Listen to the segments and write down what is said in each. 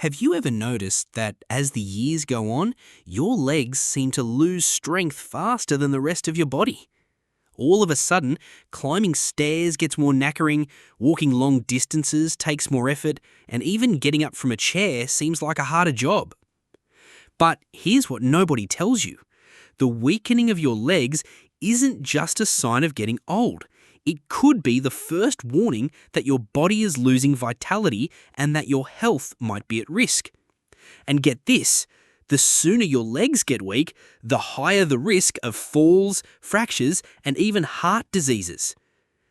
Have you ever noticed that as the years go on, your legs seem to lose strength faster than the rest of your body? All of a sudden, climbing stairs gets more knackering, walking long distances takes more effort, and even getting up from a chair seems like a harder job. But here's what nobody tells you. The weakening of your legs isn't just a sign of getting old. It could be the first warning that your body is losing vitality and that your health might be at risk. And get this, the sooner your legs get weak, the higher the risk of falls, fractures, and even heart diseases.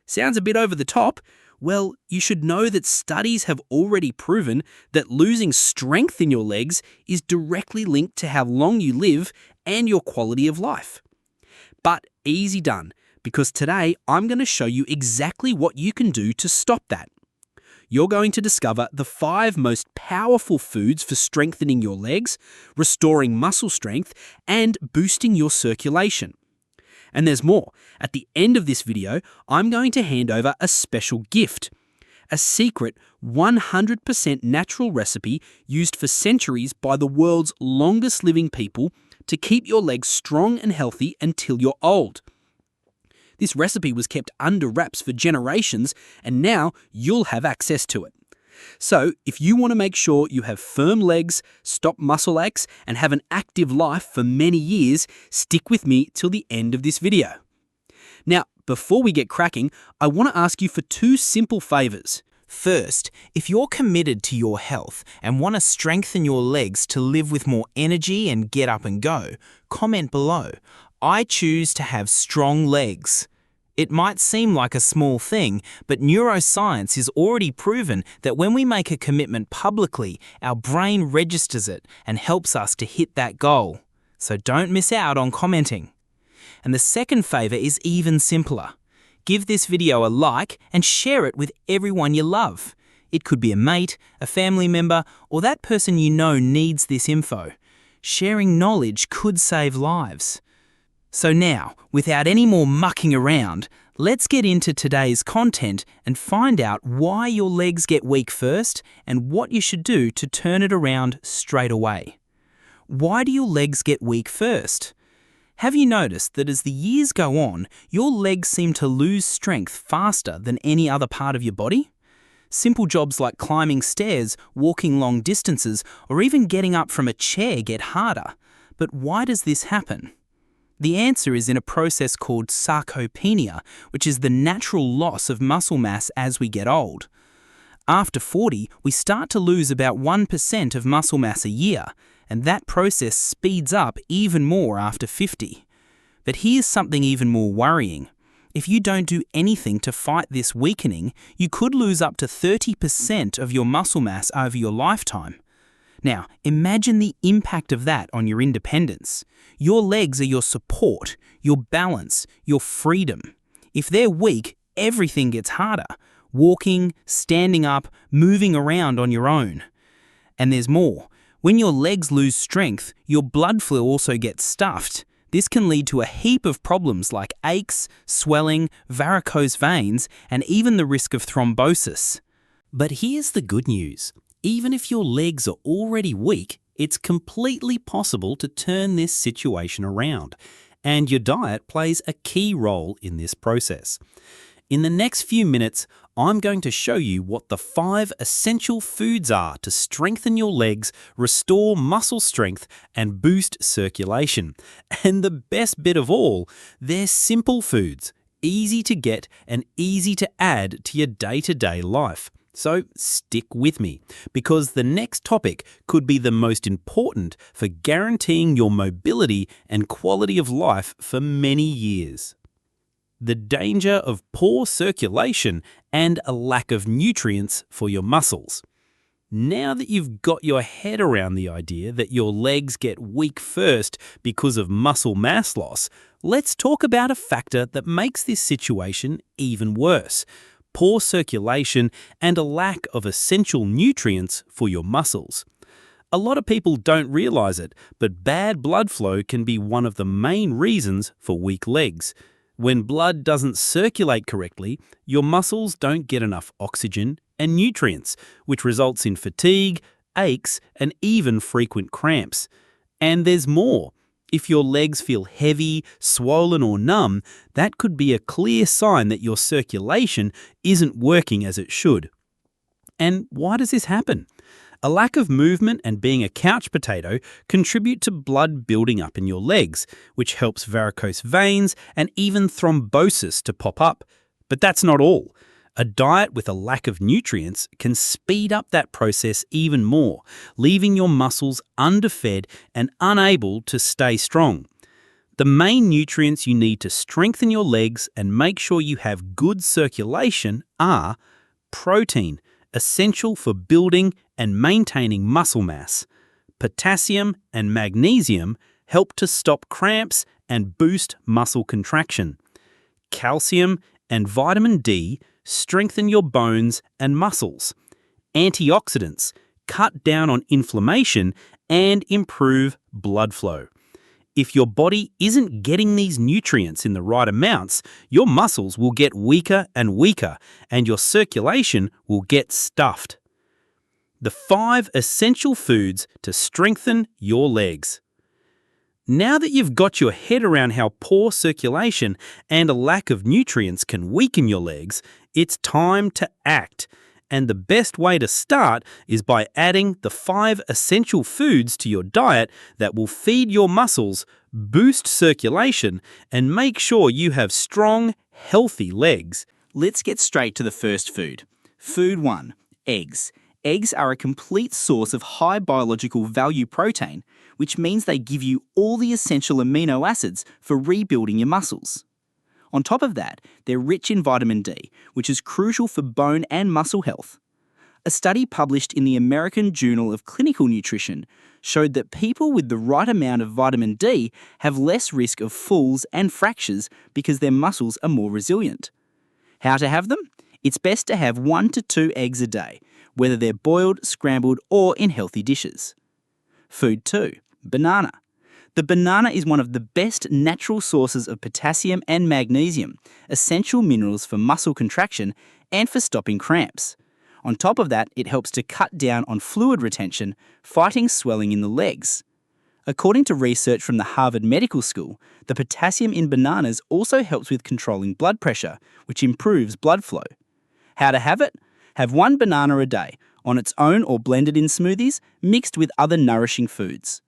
Sounds a bit over the top? Well, you should know that studies have already proven that losing strength in your legs is directly linked to how long you live and your quality of life. But easy done, because today I'm going to show you exactly what you can do to stop that. You're going to discover the 5 most powerful foods for strengthening your legs, restoring muscle strength, and boosting your circulation. And there's more. At the end of this video, I'm going to hand over a special gift. A secret 100% natural recipe used for centuries by the world's longest living people to keep your legs strong and healthy until you're old. This recipe was kept under wraps for generations, and now you'll have access to it. So, if you want to make sure you have firm legs, stop muscle aches, and have an active life for many years, stick with me till the end of this video. Now, before we get cracking, I want to ask you for 2 simple favours. First, if you're committed to your health and want to strengthen your legs to live with more energy and get up and go, comment below. I choose to have strong legs. It might seem like a small thing, but neuroscience has already proven that when we make a commitment publicly, our brain registers it and helps us to hit that goal. So don't miss out on commenting. And the second favour is even simpler. Give this video a like and share it with everyone you love. It could be a mate, a family member, or that person you know needs this info. Sharing knowledge could save lives. So now, without any more mucking around, let's get into today's content and find out why your legs get weak first and what you should do to turn it around straight away. Why do your legs get weak first? Have you noticed that as the years go on, your legs seem to lose strength faster than any other part of your body? Simple jobs like climbing stairs, walking long distances, or even getting up from a chair get harder. But why does this happen? The answer is in a process called sarcopenia, which is the natural loss of muscle mass as we get old. After 40, we start to lose about 1% of muscle mass a year, and that process speeds up even more after 50. But here's something even more worrying. If you don't do anything to fight this weakening, you could lose up to 30% of your muscle mass over your lifetime. Now, imagine the impact of that on your independence. Your legs are your support, your balance, your freedom. If they're weak, everything gets harder. Walking, standing up, moving around on your own. And there's more. When your legs lose strength, your blood flow also gets stuffed. This can lead to a heap of problems like aches, swelling, varicose veins, and even the risk of thrombosis. But here's the good news. Even if your legs are already weak, it's completely possible to turn this situation around. And your diet plays a key role in this process. In the next few minutes, I'm going to show you what the 5 essential foods are to strengthen your legs, restore muscle strength, and boost circulation. And the best bit of all, they're simple foods, easy to get and easy to add to your day-to-day life. So stick with me, because the next topic could be the most important for guaranteeing your mobility and quality of life for many years. The danger of poor circulation and a lack of nutrients for your muscles. Now that you've got your head around the idea that your legs get weak first because of muscle mass loss, let's talk about a factor that makes this situation even worse. Poor circulation and a lack of essential nutrients for your muscles. A lot of people don't realize it, but bad blood flow can be one of the main reasons for weak legs. When blood doesn't circulate correctly, your muscles don't get enough oxygen and nutrients, which results in fatigue, aches, and even frequent cramps. And there's more. If your legs feel heavy, swollen, or numb, that could be a clear sign that your circulation isn't working as it should. And why does this happen? A lack of movement and being a couch potato contribute to blood building up in your legs, which helps varicose veins and even thrombosis to pop up. But that's not all. A diet with a lack of nutrients can speed up that process even more, leaving your muscles underfed and unable to stay strong. The main nutrients you need to strengthen your legs and make sure you have good circulation are protein, essential for building and maintaining muscle mass. Potassium and magnesium help to stop cramps and boost muscle contraction. Calcium and vitamin D strengthen your bones and muscles. Antioxidants cut down on inflammation and improve blood flow. If your body isn't getting these nutrients in the right amounts, your muscles will get weaker and weaker, and your circulation will get stuffed. The 5 essential foods to strengthen your legs. Now that you've got your head around how poor circulation and a lack of nutrients can weaken your legs, it's time to act. And the best way to start is by adding the 5 essential foods to your diet that will feed your muscles, boost circulation, and make sure you have strong, healthy legs. Let's get straight to the first food. Food 1. Eggs. Eggs are a complete source of high biological value protein, which means they give you all the essential amino acids for rebuilding your muscles. On top of that, they're rich in vitamin D, which is crucial for bone and muscle health. A study published in the American Journal of Clinical Nutrition showed that people with the right amount of vitamin D have less risk of falls and fractures because their muscles are more resilient. How to have them? It's best to have 1 to 2 eggs a day, whether they're boiled, scrambled, or in healthy dishes. Food 2. Banana. The banana is one of the best natural sources of potassium and magnesium, essential minerals for muscle contraction and for stopping cramps. On top of that, it helps to cut down on fluid retention, fighting swelling in the legs. According to research from the Harvard Medical School, the potassium in bananas also helps with controlling blood pressure, which improves blood flow. How to have it? Have 1 banana a day, on its own or blended in smoothies, mixed with other nourishing foods.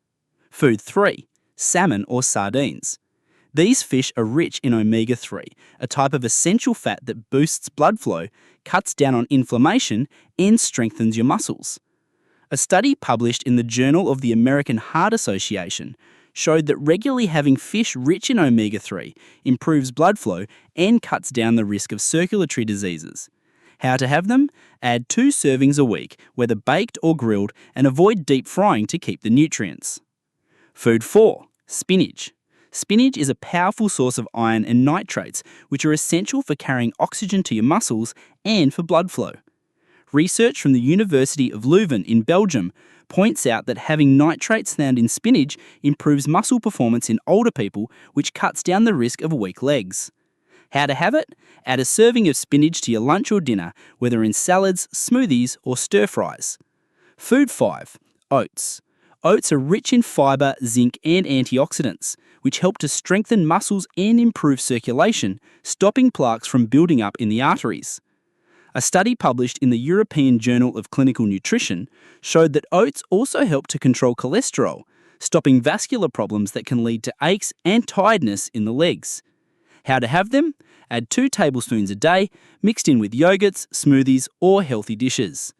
Food 3. Salmon or sardines. These fish are rich in omega-3, a type of essential fat that boosts blood flow, cuts down on inflammation, and strengthens your muscles. A study published in the Journal of the American Heart Association showed that regularly having fish rich in omega-3 improves blood flow and cuts down the risk of circulatory diseases. How to have them? Add 2 servings a week, whether baked or grilled, and avoid deep frying to keep the nutrients. Food 4. Spinach. Spinach is a powerful source of iron and nitrates, which are essential for carrying oxygen to your muscles and for blood flow. Research from the University of Leuven in Belgium points out that having nitrates found in spinach improves muscle performance in older people, which cuts down the risk of weak legs. How to have it? Add a serving of spinach to your lunch or dinner, whether in salads, smoothies, or stir-fries. Food 5. Oats. Oats are rich in fibre, zinc, and antioxidants, which help to strengthen muscles and improve circulation, stopping plaques from building up in the arteries. A study published in the European Journal of Clinical Nutrition showed that oats also help to control cholesterol, stopping vascular problems that can lead to aches and tiredness in the legs. How to have them? Add 2 tablespoons a day, mixed in with yogurts, smoothies, or healthy dishes.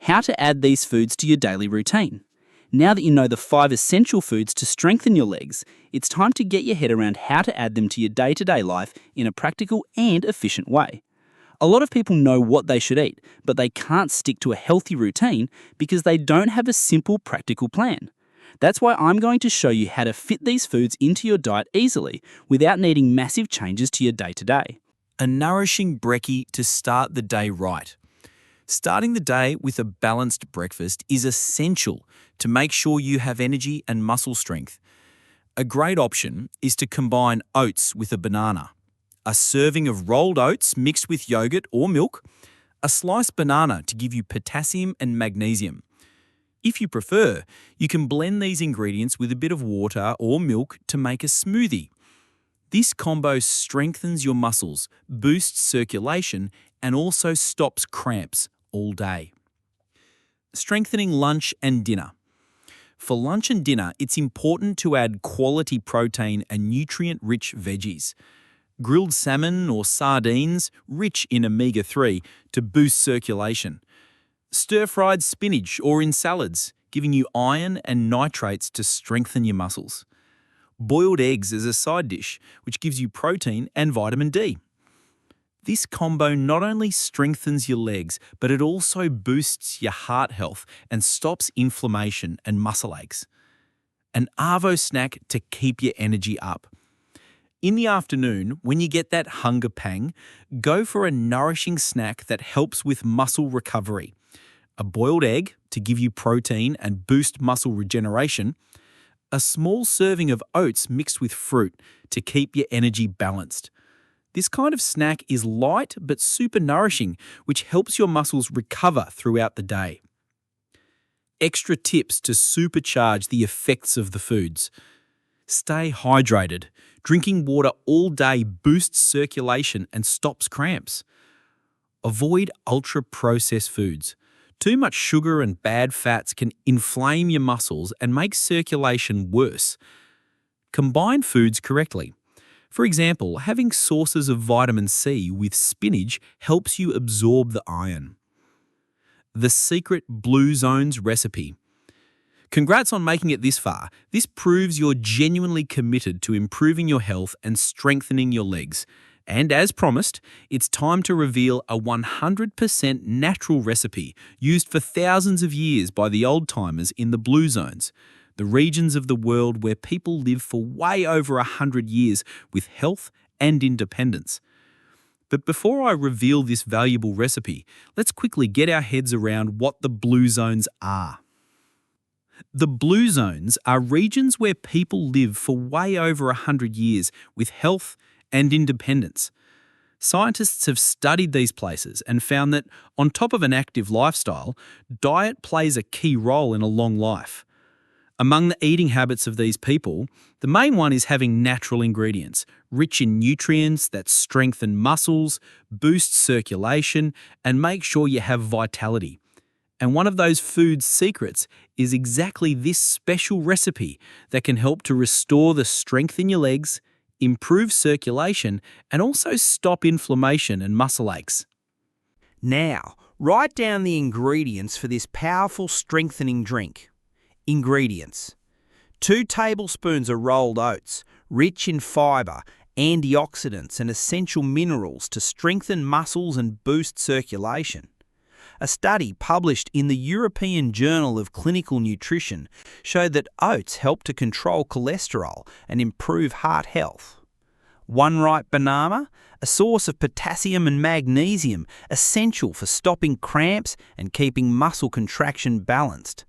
How to add these foods to your daily routine? Now that you know the 5 essential foods to strengthen your legs, it's time to get your head around how to add them to your day-to-day life in a practical and efficient way. A lot of people know what they should eat, but they can't stick to a healthy routine because they don't have a simple, practical plan. That's why I'm going to show you how to fit these foods into your diet easily without needing massive changes to your day-to-day. A nourishing brekkie to start the day right. Starting the day with a balanced breakfast is essential to make sure you have energy and muscle strength. A great option is to combine oats with a banana. A serving of rolled oats mixed with yogurt or milk, a sliced banana to give you potassium and magnesium. If you prefer, you can blend these ingredients with a bit of water or milk to make a smoothie. This combo strengthens your muscles, boosts circulation, and also stops cramps all day. Strengthening lunch and dinner. For lunch and dinner, it's important to add quality protein and nutrient-rich veggies. Grilled salmon or sardines, rich in omega-3, to boost circulation. Stir-fried spinach or in salads, giving you iron and nitrates to strengthen your muscles. Boiled eggs as a side dish, which gives you protein and vitamin D. This combo not only strengthens your legs, but it also boosts your heart health and stops inflammation and muscle aches. An Arvo snack to keep your energy up. In the afternoon, when you get that hunger pang, go for a nourishing snack that helps with muscle recovery. A boiled egg to give you protein and boost muscle regeneration. A small serving of oats mixed with fruit to keep your energy balanced. This kind of snack is light but super nourishing, which helps your muscles recover throughout the day. Extra tips to supercharge the effects of the foods. Stay hydrated. Drinking water all day boosts circulation and stops cramps. Avoid ultra-processed foods. Too much sugar and bad fats can inflame your muscles and make circulation worse. Combine foods correctly. For example, having sources of vitamin C with spinach helps you absorb the iron. The secret Blue Zones recipe. Congrats on making it this far. This proves you're genuinely committed to improving your health and strengthening your legs. And as promised, it's time to reveal a 100% natural recipe used for thousands of years by the old-timers in the Blue Zones, the regions of the world where people live for way over 100 years with health and independence. But before I reveal this valuable recipe, let's quickly get our heads around what the Blue Zones are. The Blue Zones are regions where people live for way over 100 years with health and independence. Scientists have studied these places and found that, on top of an active lifestyle, diet plays a key role in a long life. Among the eating habits of these people, the main one is having natural ingredients, rich in nutrients that strengthen muscles, boost circulation, and make sure you have vitality. And one of those food secrets is exactly this special recipe that can help to restore the strength in your legs, improve circulation, and also stop inflammation and muscle aches. Now, write down the ingredients for this powerful strengthening drink. Ingredients: 2 tablespoons of rolled oats, rich in fibre, antioxidants and essential minerals to strengthen muscles and boost circulation. A study published in the European Journal of Clinical Nutrition showed that oats help to control cholesterol and improve heart health. 1 ripe banana, a source of potassium and magnesium, essential for stopping cramps and keeping muscle contraction balanced.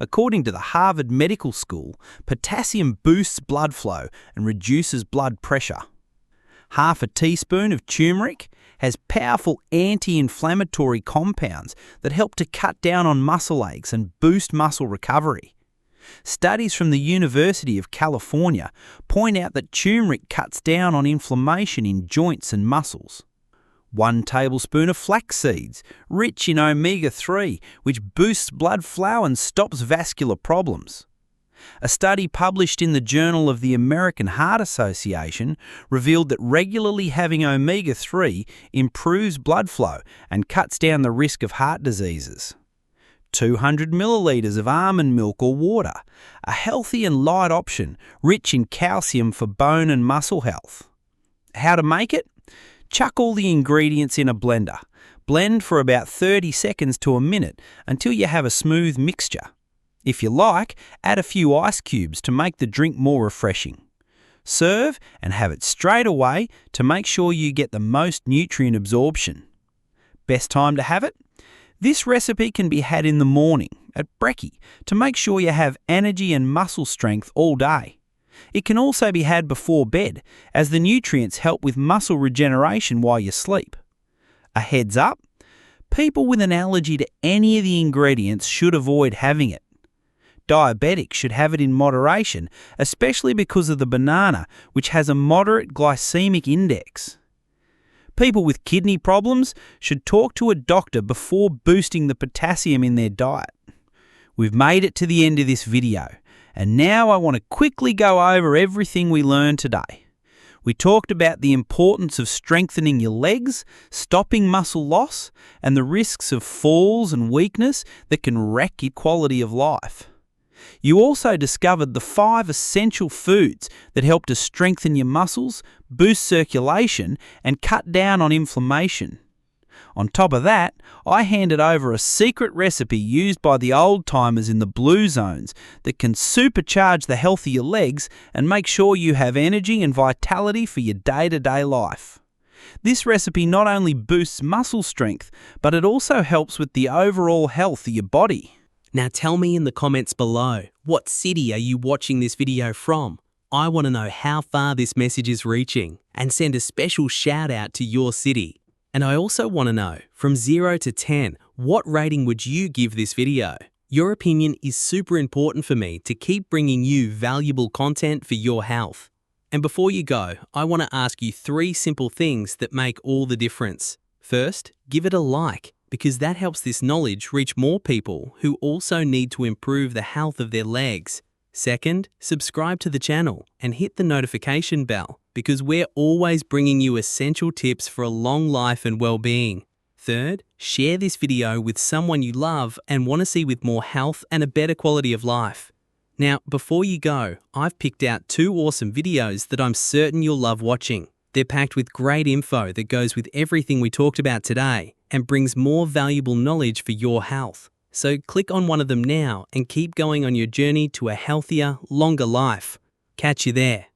According to the Harvard Medical School, potassium boosts blood flow and reduces blood pressure. Half a teaspoon of turmeric has powerful anti-inflammatory compounds that help to cut down on muscle aches and boost muscle recovery. Studies from the University of California point out that turmeric cuts down on inflammation in joints and muscles. 1 tablespoon of flax seeds, rich in omega-3, which boosts blood flow and stops vascular problems. A study published in the Journal of the American Heart Association revealed that regularly having omega-3 improves blood flow and cuts down the risk of heart diseases. 200 millilitres of almond milk or water, a healthy and light option, rich in calcium for bone and muscle health. How to make it? Chuck all the ingredients in a blender. Blend for about 30 seconds to a minute until you have a smooth mixture. If you like, add a few ice cubes to make the drink more refreshing. Serve and have it straight away to make sure you get the most nutrient absorption. Best time to have it? This recipe can be had in the morning, at brekkie, to make sure you have energy and muscle strength all day. It can also be had before bed, as the nutrients help with muscle regeneration while you sleep. A heads up, people with an allergy to any of the ingredients should avoid having it. diabetic should have it in moderation, especially because of the banana, which has a moderate glycemic index. People with kidney problems should talk to a doctor before boosting the potassium in their diet. We've made it to the end of this video, and now I want to quickly go over everything we learned today. We talked about the importance of strengthening your legs, stopping muscle loss, and the risks of falls and weakness that can wreck your quality of life. You also discovered the 5 essential foods that help to strengthen your muscles, boost circulation, and cut down on inflammation. On top of that, I handed over a secret recipe used by the old-timers in the blue zones that can supercharge the health of your legs and make sure you have energy and vitality for your day-to-day life. This recipe not only boosts muscle strength, but it also helps with the overall health of your body. Now tell me in the comments below, what city are you watching this video from? I want to know how far this message is reaching and send a special shout out to your city. And I also want to know, from 0 to 10, what rating would you give this video? Your opinion is super important for me to keep bringing you valuable content for your health. And before you go, I want to ask you 3 simple things that make all the difference. First, give it a like, because that helps this knowledge reach more people who also need to improve the health of their legs. Second, subscribe to the channel and hit the notification bell, because we're always bringing you essential tips for a long life and well-being. Third, share this video with someone you love and want to see with more health and a better quality of life. Now, before you go, I've picked out 2 awesome videos that I'm certain you'll love watching. They're packed with great info that goes with everything we talked about today and brings more valuable knowledge for your health. So click on one of them now and keep going on your journey to a healthier, longer life. Catch you there.